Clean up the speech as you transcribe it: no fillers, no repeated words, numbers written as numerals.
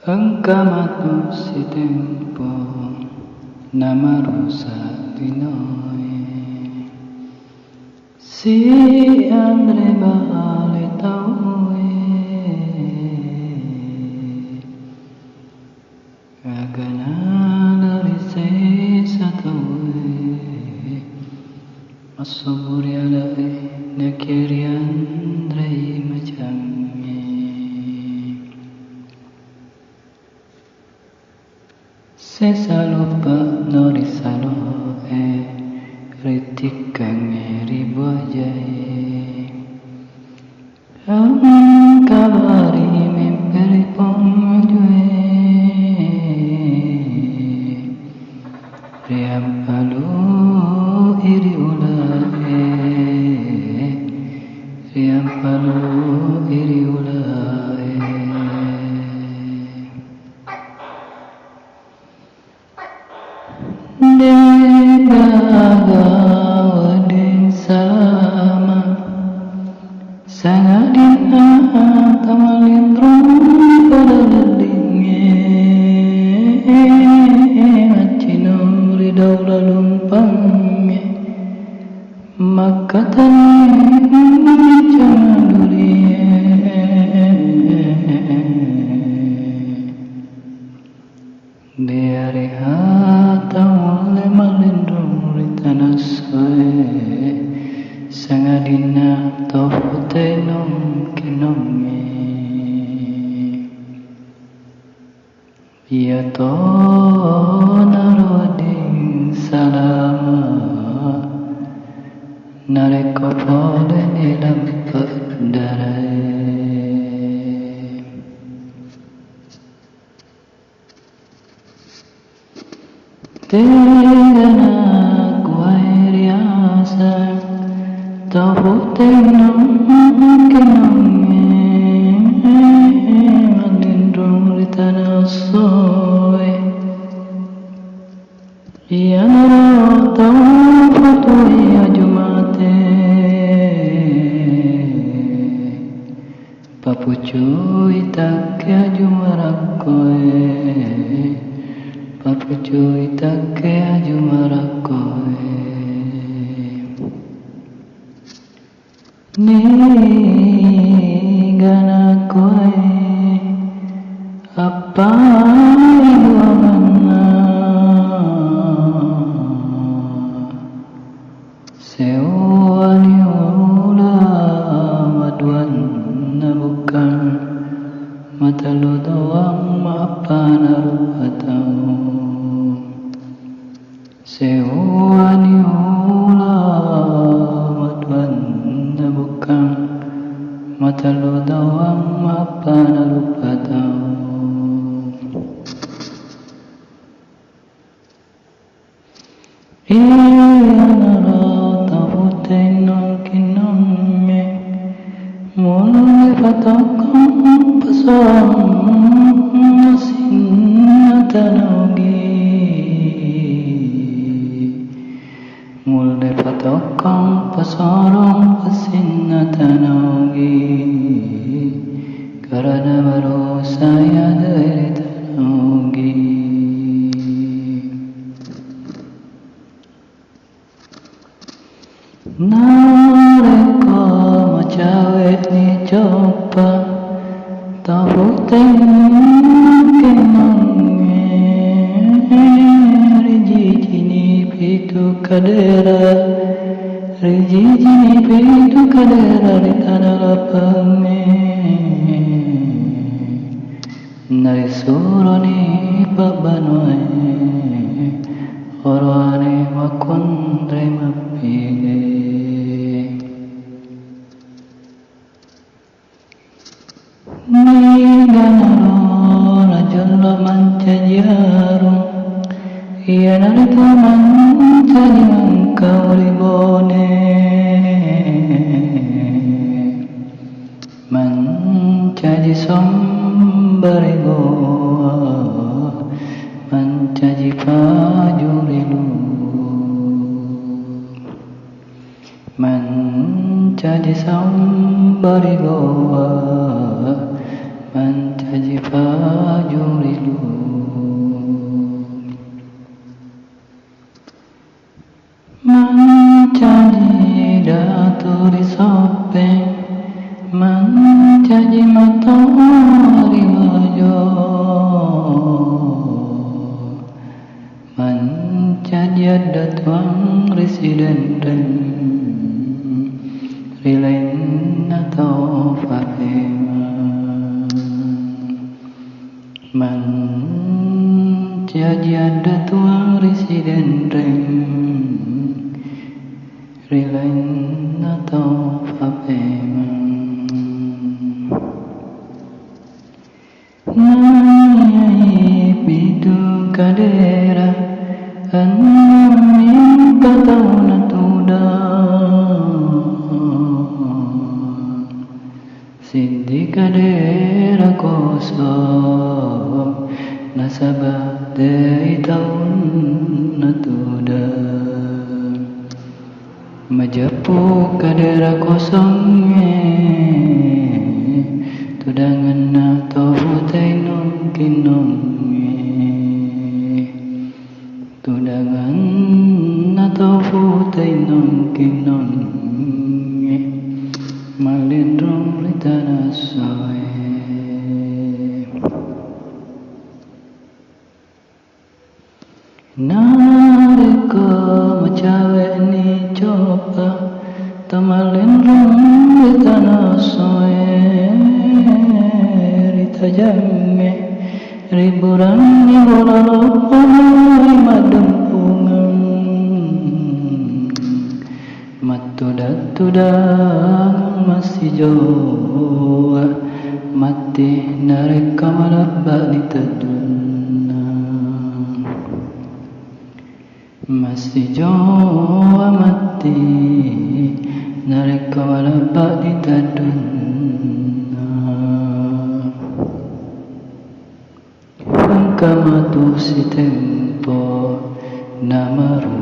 Encamato si tempo namarusa di noi, si andrebbe alle taue aganana risesa taue asuburialai nakiri andrei macamnya se salupa norisalo ritikang ribuajai kabari memperi pomjue riam palu iri ulae riam palu iri ulae Degagawadin sama sangadin tamalindrong padaladingnya acinom ridau lalumpangnya makatan cadurie Diari hatang le malindrong ritana soe sangadina tofute nom kinome ya to naroding salama nareko pole nilam pedare Tegana kuairiasa tahutenong kinonge malindrong ritana soe Iyanaro tau fatui ajumate papucui takke ajumarakoe Papucui takke ajumarakoe Ni gana koe apa ibuana Sewani ula maduan nabukan mata lo doang maafan arupatau Sewani ula maduan nabukan mata lo doang maafan arupatau Iyanara tahutenong kinonge mulai patakang pasang sinatanogi mulai patakang pasarong pasinatanogi karena baru saya dari tanogi Nareka macawet ni coba tahuteng kenonge rijijini pitu kadera rijijini pitu kadera di tanah lapange nari suroni pabanoe orane makondre mapige Niganaro rajullo mancajarung Ia narito mancaji mangkau ribone Mancaji sombarigo Mancaji pajurilu Mancaji sombarigo Mancaji pajurilu jimatari wajo mancadiada tuang residen dan rilain atau fahima mancadiada tuang residen dan rilain atau fahima Nai pitu kadera Anmin katau natuda Sindi kadera kosong Nasabah dari tahun natuda Majapu kadera kosongnya Tudangan na tofutay nung kinongye Tudangan na tofutay nung kinongye Malindrong lita na soy Nariko macawe ni coba Tamalindrong lita na soy Tajame riburan niwalalapanay madempungan Matudat-tudat masih jowa Mati nareka malabak di taduna Masih jowa mati nareka malabak di taduna Kama tu si tempo na maru